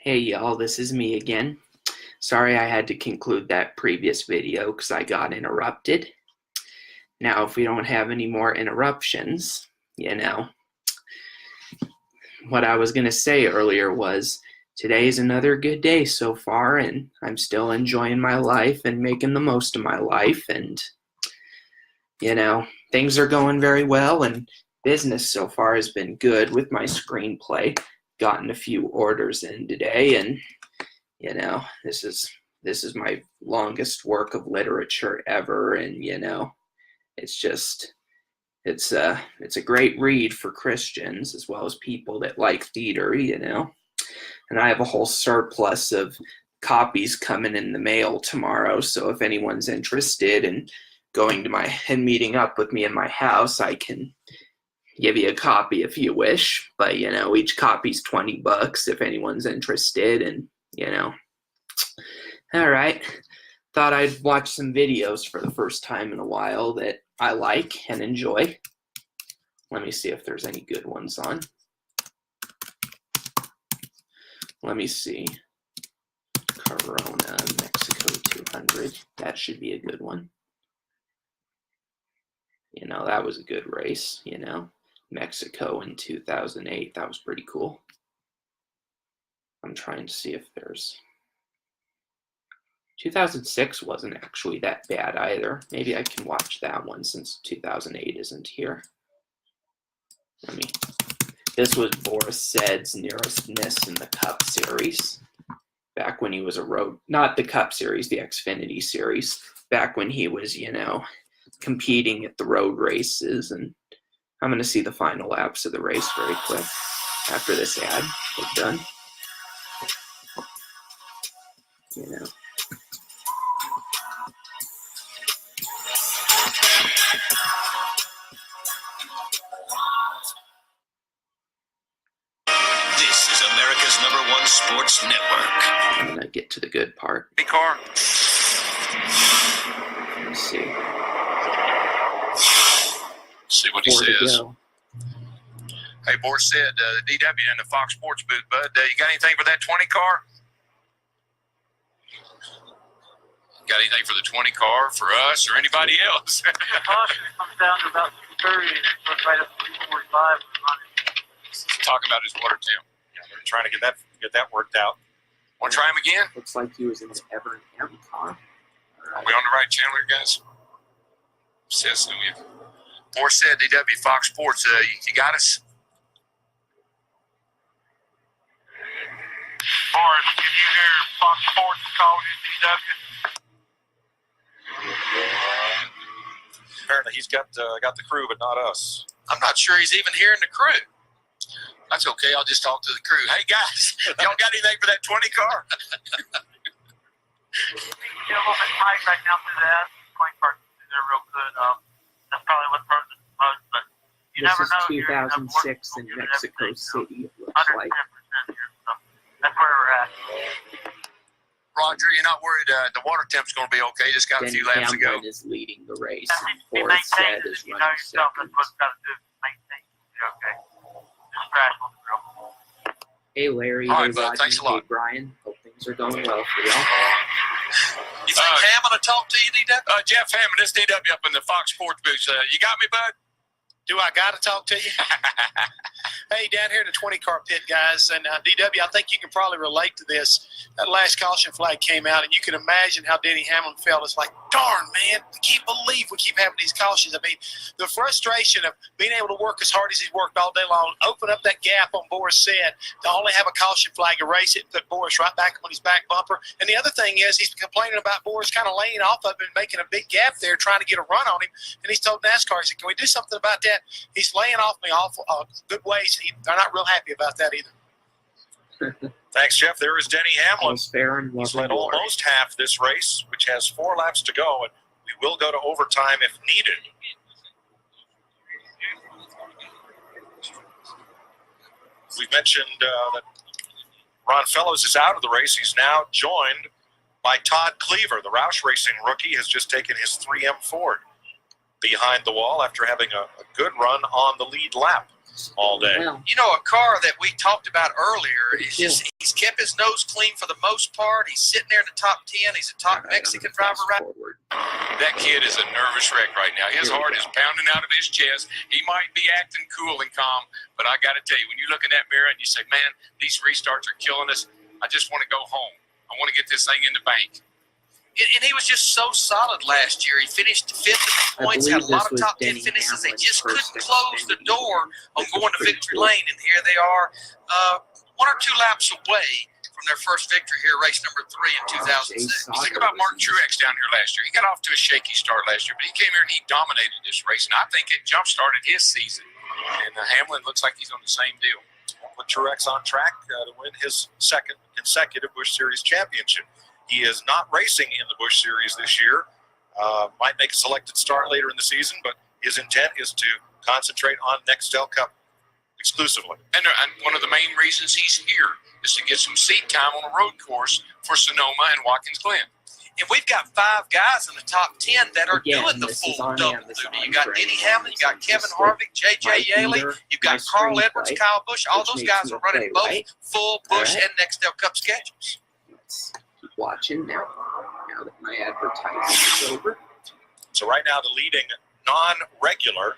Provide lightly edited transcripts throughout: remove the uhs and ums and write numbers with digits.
Hey y'all, this is me again. Sorry I had to conclude that previous video because I got interrupted. Now, if we don't have any more interruptions, what I was going to say earlier was today's another good day so far, and I'm still enjoying my life and making the most of my life, and things are going very well, and business so far has been good with my screenplay. Gotten a few orders in today, and this is my longest work of literature ever, and it's a great read for Christians as well as people that like theater, and I have a whole surplus of copies coming in the mail tomorrow, so if anyone's interested in going to and meeting up with me in my house, I can give you a copy if you wish, but each copy's $20 if anyone's interested, and all right, thought I'd watch some videos for the first time in a while that I like and enjoy. Let me see if there's any good ones on. Let me see. Corona, Mexico 200. That should be a good one. That was a good race, Mexico in 2008. That was pretty cool. I'm trying to see if there's... 2006 wasn't actually that bad either. Maybe I can watch that one since 2008 isn't here. This was Boris Said's nearest miss in the Cup Series. Back when he was not the Cup Series, the Xfinity Series. Back when he was, competing at the road races. And I'm going to see the final laps of the race very quick after this ad is done. This is America's #1 sports network. I'm going to get to the good part. Hey, car. Let's see. See what he says. Hey, Boris said, DW in the Fox Sports booth, bud. You got anything for that 20 car? Got anything for the 20 car for us or anybody else? Caution, it comes down to about 2:30 and it goes right up to 2:45. Talking about his water temp. Yeah, they're trying to get that worked out. Want to try him again? Looks like he was in his Ever M car. Are we on the right channel here, guys? Says so. Boris said, DW Fox Sports, you got us? Boris, did you hear Fox Sports called you DW? Apparently he's got the crew, but not us. I'm not sure he's even here in the crew. That's okay. I'll just talk to the crew. Hey, guys, y'all got anything for that 20 car? You get a little bit tight right now through that. 20 cars through there real good. That's probably what hurt the most, but you never know. This is 2006 in Mexico City, it looks like. 110% here, so that's where we're at. Roger, you're not worried the water temp's going to be okay. Just got a few laps to go. Hamlin is leading the race. That needs to be Boris Said maintained. is You know running yourself, that's second. what it's got to do. Maintain. You're okay. Just crash on the grill. Hey Larry, All hey right, bud. Thanks a Rodney, lot. hey Brian. Hope things are going well for y'all. You think Hammond will talk to you, DW? Jeff Hammond, this DW up in the Fox Sports booth. You got me, bud? Do I got to talk to you? Hey, down here in the 20 car pit, guys, and DW, I think you can probably relate to this. That last caution flag came out, and you can imagine how Denny Hamlin felt. It's like, darn, man, I can't believe we keep having these cautions. I mean, the frustration of being able to work as hard as he's worked all day long, open up that gap on Boris Said, to only have a caution flag, erase it, and put Boris right back on his back bumper. And the other thing is he's complaining about Boris kind of laying off of him and making a big gap there, trying to get a run on him. And he's told NASCAR, he said, can we do something about that? He's laying off me awful good ways. They're not real happy about that either. Thanks, Jeff. There is Denny Hamlin. He's led Glory. almost half this race, which has 4 laps to go, and we will go to overtime if needed. We mentioned that Ron Fellows is out of the race. He's now joined by Todd Cleaver. The Roush Racing rookie has just taken his 3M Ford behind the wall after having a good run on the lead lap. all day. Well, You know, a car that we talked about earlier is just, he's kept his nose clean for the most part. He's sitting there in the top 10. He's a top Mexican driver right forward. That kid is a nervous wreck right now. His heart is pounding out of his chest. He might be acting cool and calm, but I got to tell you, when you look in that mirror and you say, man, these restarts are killing us, I just want to go home. I want to get this thing in the bank. And he was just so solid last year. He finished fifth in the points, had a lot of top 10 finishes. They just couldn't close the door on going to victory lane. And here they are, 1 or 2 laps away from their first victory here, race number 3 in 2006. Think about Martin Truex down here last year. He got off to a shaky start last year, but he came here and he dominated this race. And I think it jump-started his season. And Hamlin looks like he's on the same deal. With Truex on track to win his second consecutive Busch Series championship. He is not racing in the Busch Series this year. Might make a selected start later in the season, but his intent is to concentrate on Nextel Cup exclusively. And one of the main reasons he's here is to get some seat time on a road course for Sonoma and Watkins Glen. And we've got 5 guys in the top 10 that are Again, doing the this is full on double Amazon duty. You got for Denny anyone Hamlin, you got who's Kevin interested. Harvick, J.J. My Yaley, theater, you've my got Carl Edwards, screenplay, Kyle Busch. All which those makes guys me are running play, both right? full Busch Alright. and Nextel Cup schedules. Let's keep watching now that my advertising is over. So right now the leading non-regular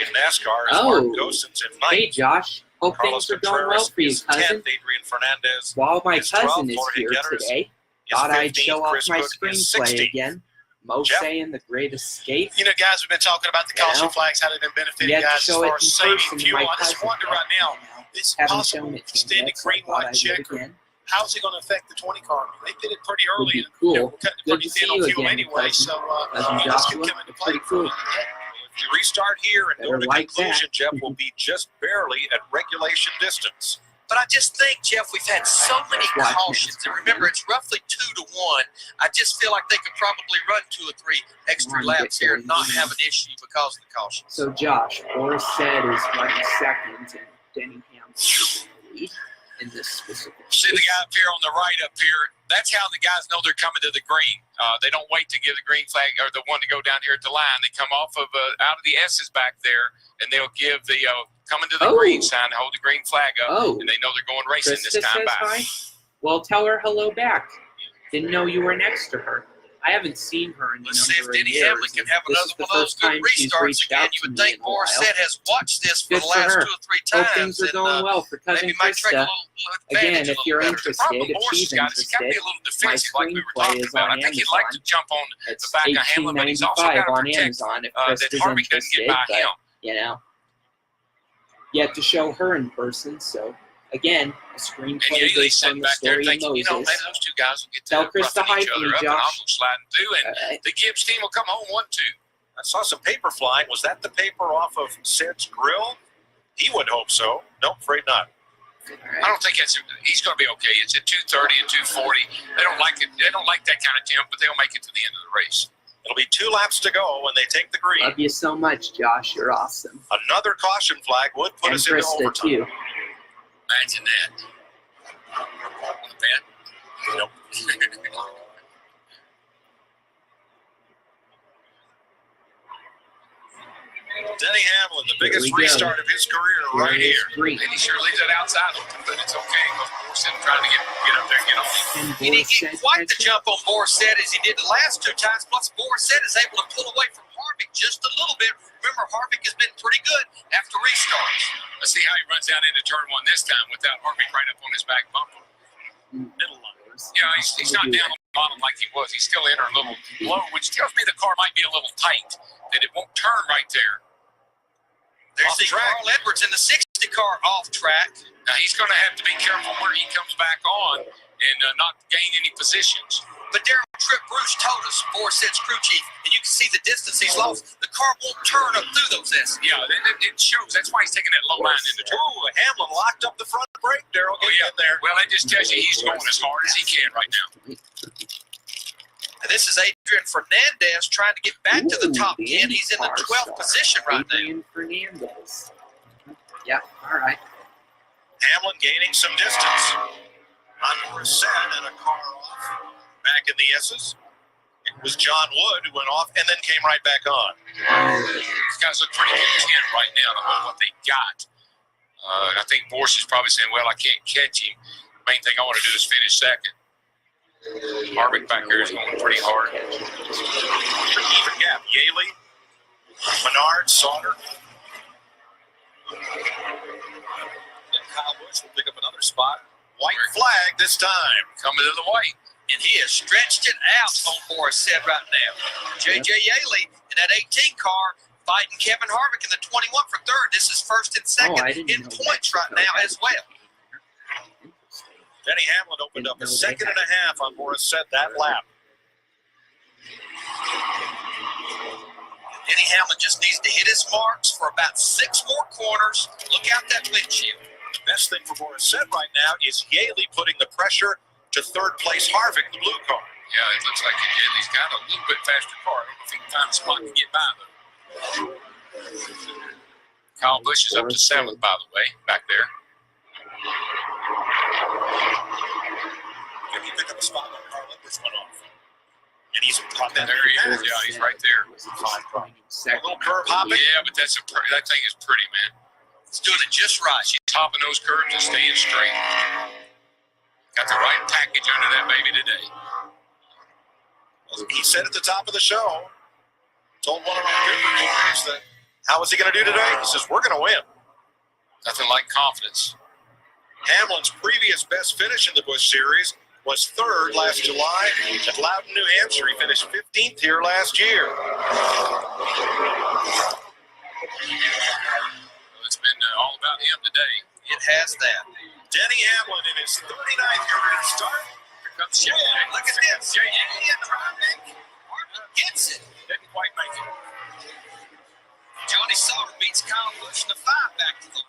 in NASCAR is Oh. Mark Gosens in 9th. Hey, Josh. Hope Carlos things are going well Contreras for you, is cousin. 10th. Adrian Fernandez While my is cousin 12th. is Jorge here Guterres today, is thought I'd 15th. show off Chris my Cook is screenplay 16th. again. Mose Jeff? saying The Great Escape. You know, guys, we've been talking about the caution flags, how they've been benefiting You had to guys as show far it as in saving person to fuel. my I just cousin. wonder right now, this Haven't possible shown it to me extended yet, so I green thought white I'd do it checker. again. How's it going to affect the 20 car? They did it pretty Would early, be and cool. we're cutting Good pretty to thin see on you fuel again, anyway. cousin. So Cousin this Joshua, could come into it's play. pretty cool. If we restart here and go Better to like conclusion, that. Jeff will be just barely at regulation distance. But I just think, Jeff, we've had so many Watch cautions. And remember, it's roughly 2 to 1. I just feel like they could probably run 2 or 3 extra Come on, laps get here and not going. have an issue because of the cautions. So, Josh, Boris said is running second, and Denny Hamlin lead in this specific See the race. guy up here on the right up here? That's how the guys know they're coming to the green. They don't wait to give the green flag or the one to go down here at the line. They come off of out of the S's back there, and they'll give the coming to the green sign, hold the green flag up, and they know they're going racing Krista this time says by. hi. Well, tell her hello back. Didn't know you were next to her. I haven't seen her in a Let's see if number of Denny years. Hamlin can have This another is the one of those first good time she's restarts reached again. out You to would me think in a while. Morissette has watched this for Good the for last her. 2 or 3 Hope times. things are going well for cousin Maybe might take a Krista. little advantage Again, a if you're little better. interested, Problem if Morris she's has got is he's got to be a interested, little defensive like we were screenplay talking is about. on I think he'd like to Amazon. jump on it's the back of Hamlin, but he's also got $18.95 to on protect Amazon if that Krista's Harvick doesn't interested. get by But him. you know, yet to show her in person. So again, a And screenplay Yaley's based on sitting the back there story of thinking, you know, Moses. maybe those two guys will get to Tell Krista roughing hi each for other me, up, and I'll Josh. go sliding through, and Alright. the Gibbs team will come home 1-2. I saw some paper flying. Was that the paper off of Sid's grill? He would hope so. Nope, afraid not. I don't think he's going to be okay. It's at 2:30 and 2:40. They don't like it. They don't like that kind of temp, but they'll make it to the end of the race. It'll be 2 laps to go when they take the green. Love you so much, Josh. You're awesome. Another caution flag would put And us into Krista, overtime. too. Imagine that. On the bed? Nope. Denny Hamlin, the Here biggest we go. restart of his career right here. Green. And he sure leaves that outside open, but it's okay. Morrison trying to get up there and get on. And He didn't Boris get said quite the catch it. jump on Morissette as he did the last 2 times. Plus, Morissette is able to pull away from Harvick just a little bit. Remember, Harvick has been pretty good after restarts. Let's see how he runs down into turn 1 this time without Harvick right up on his back bumper. Middle line. Yeah, he's not down on the bottom like he was. He's still in a little low, which tells me the car might be a little tight, that it won't turn right there. There's Off the track. Carl Edwards in the 60 car off track. Now, he's going to have to be careful where he comes back on and not gain any positions. But Darryl Tripp Bruce told us, Morissette's crew chief, and you can see the distance he's lost. The car won't turn up through those S's. Yeah, it shows. That's why he's taking that low line into turn. Ooh, Hamlin locked up the front brake, Darryl. Oh, Get yeah. in there. Well, that just tells you he's going as hard as he can right now. And this is Adrian Fernandez trying to get back to the top 10. the He's in the IndyCar 12th position right now. Adrian Fernandez. Yeah, all right. Hamlin gaining some distance on Morissette and a car off. Back in the S's. It was John Wood who went off and then came right back on. These guys look pretty content right now to what they got. I think Morse is probably saying, well, I can't catch him. Main thing I want to do is finish second. Harvick back there is going pretty hard. Pretty even gap. Yaley, Menard, Sauter. And Kyle Busch will pick up another spot. White flag this time. Coming to the white. And he has stretched it out on Boris said right now. J.J. Yaley in that 18 car fighting Kevin Harvick in the 21 for third. This is first and second in points right now as well. Denny Hamlin opened up a second and a half on Morissette that lap. Denny Hamlin just needs to hit his marks for about 6 more corners. Look out that windshield. The best thing for Morissette right now is Yaley putting the pressure to third place Harvick, the blue car. Yeah, it looks like Yaley's got a little bit faster car. I don't know if he can find a spot to get by, though. Kyle Busch is up to 7th, by the way, back there. Can he pick up a spot when Carl Edwards went off? And he's caught that. There he is. Yeah, he's right there. A little curve hopping. Yeah, but that thing is pretty, man. He's doing it just right. She's topping those curves and staying straight. Got the right package under that baby today. He said at the top of the show, told one of our good reporters that, how is he going to do today? He says, we're going to win. Nothing like confidence. Hamlin's previous best finish in the Busch Series was third last July at Loudon, New Hampshire. He finished 15th here last year. Well, it's been all about him today. It has that. Denny Hamlin in his 39th career start. Here comes Jay. Look at this. Jay. Harvick gets it. Didn't quite make it. Johnny Sauter beats Kyle Busch in the 5 back to the line.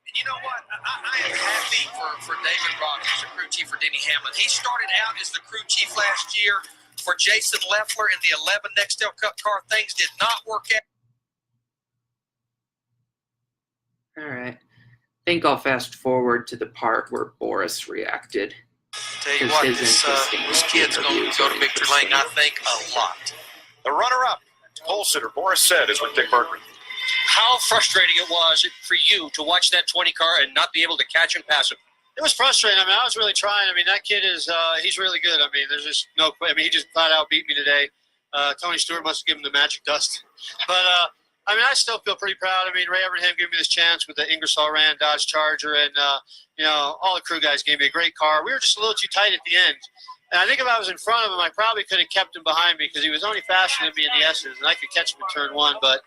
And you know what? I am happy for David Rogers, the crew chief for Denny Hamlin. He started out as the crew chief last year for Jason Leffler in the 11 Nextel Cup car. Things did not work out. All right. I think I'll fast forward to the part where Boris reacted. Tell you what, this kid's going to go to victory lane, I think, a lot. The runner-up, pole sitter, Morissette, is with Dick Berkeley. How frustrating it was for you to watch that 20 car and not be able to catch and pass him. It was frustrating. I mean, I was really trying. I mean, that kid is, he's really good. I mean, there's just no, I mean, he just flat out beat me today. Tony Stewart must have given him the magic dust. But, I mean, I still feel pretty proud. I mean, Ray Evernham gave me this chance with the Ingersoll Rand Dodge Charger, and, you know, all the crew guys gave me a great car. We were just a little too tight at the end. And I think if I was in front of him, I probably could have kept him behind me because he was only faster than me in the S's, and I could catch him in turn 1. But,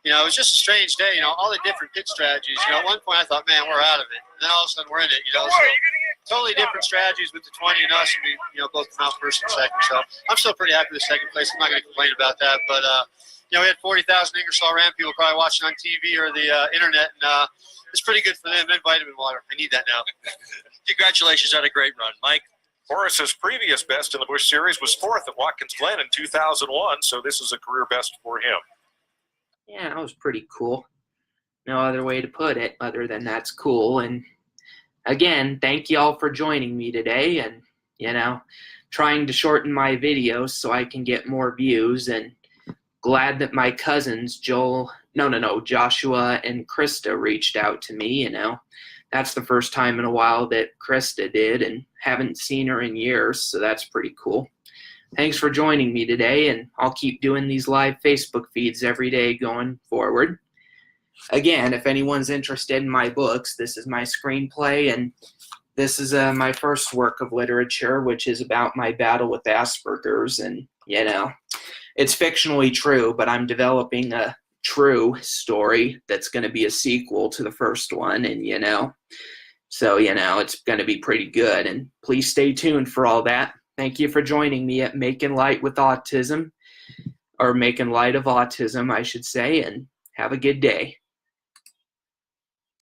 you know, it was just a strange day, you know, all the different pit strategies. You know, at one point I thought, man, we're out of it. And then all of a sudden we're in it, you know. So totally different strategies with the 20 and us, and we, you know, both come out first and second. So I'm still pretty happy with second place. I'm not going to complain about that. But, you know, we had 40,000 Ingersoll Rand people probably watching on TV or the internet, and it's pretty good for them. And vitamin water. I need that now. Congratulations on a great run, Mike. Horace's previous best in the Busch Series was 4th at Watkins Glen in 2001, so this is a career best for him. Yeah, that was pretty cool. No other way to put it other than that's cool. And again, thank you all for joining me today, and, you know, trying to shorten my videos so I can get more views, and glad that my cousins, Joshua and Krista reached out to me, you know. That's the first time in a while that Krista did, and haven't seen her in years, so that's pretty cool. Thanks for joining me today, and I'll keep doing these live Facebook feeds every day going forward. Again, if anyone's interested in my books, this is my screenplay, and this is my first work of literature, which is about my battle with Asperger's, and, you know, it's fictionally true, but I'm developing a true story that's going to be a sequel to the first one, and, you know, so, you know, it's going to be pretty good, and please stay tuned for all that. Thank you for joining me at Making Light with Autism, or Making Light of Autism, I should say, and have a good day.